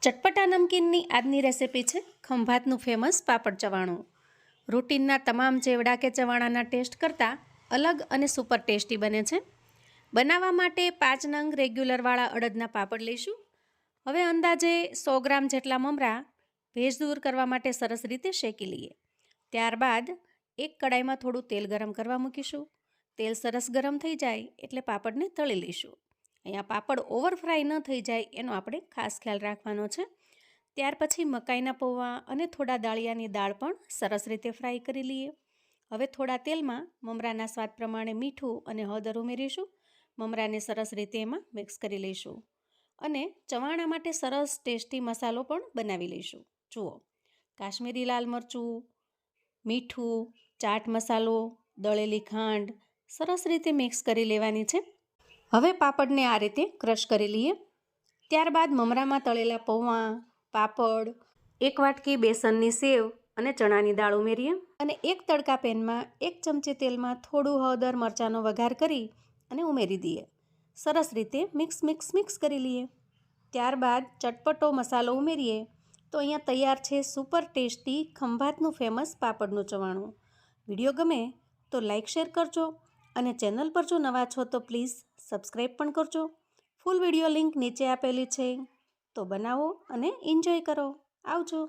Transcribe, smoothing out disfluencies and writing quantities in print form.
ચટપટા નમકીનની આજની રેસિપી છે ખંભાતનું ફેમસ પાપડ ચવાણું। રૂટીનના તમામ ચેવડા કે ચવાણાના ટેસ્ટ કરતાં અલગ અને સુપર ટેસ્ટી બને છે। બનાવવા માટે 5 નંગ રેગ્યુલરવાળા અડદના પાપડ લઈશું। હવે અંદાજે 100 ગ્રામ જેટલા મમરા ભેજ દૂર કરવા માટે સરસ રીતે શેકી લઈએ। ત્યારબાદ એક કડાઈમાં થોડું તેલ ગરમ કરવા મૂકીશું। તેલ સરસ ગરમ થઈ જાય એટલે પાપડને તળી લઈશું। અહીંયા પાપડ ઓવર ફ્રાય ન થઈ જાય એનો આપણે ખાસ ખ્યાલ રાખવાનો છે। ત્યાર પછી મકાઈના પૌવા અને થોડા દાળિયાની દાળ પણ સરસ રીતે ફ્રાય કરી લઈએ। હવે થોડા તેલમાં મમરાના સ્વાદ પ્રમાણે મીઠું અને હળદર ઉમેરીશું। મમરાને સરસ રીતે એમાં મિક્સ કરી લઈશું અને ચવાણા માટે સરસ ટેસ્ટી મસાલો પણ બનાવી લઈશું। જુઓ, કાશ્મીરી લાલ મરચું, મીઠું, ચાટ મસાલો, દળેલી ખાંડ સરસ રીતે મિક્સ કરી લેવાની છે। હવે પાપડને આ રીતે ક્રશ કરી લઈએ। ત્યારબાદ મમરામાં તળેલા પૌવા, પાપડ, 1 વાટકી બેસનની સેવ અને ચણાની દાળ ઉમેરીએ અને એક તડકા પેનમાં 1 ચમચી તેલમાં થોડું હળદર મરચાંનો વઘાર કરી અને ઉમેરી દઈએ। સરસ રીતે મિક્સ કરી લઈએ। ત્યારબાદ ચટપટો મસાલો ઉમેરીએ તો અહીંયા તૈયાર છે સુપર ટેસ્ટી ખંભાતનું ફેમસ પાપડનું ચવાણું। વિડીયો ગમે તો લાઈક શેર કરજો અને ચેનલ પર જો નવા છો તો પ્લીઝ સબસ્ક્રાઈબ પણ કરજો। ફૂલ વિડીયો લિંક નીચે આપેલી છે, તો બનાવો અને એન્જોય કરો। આવજો।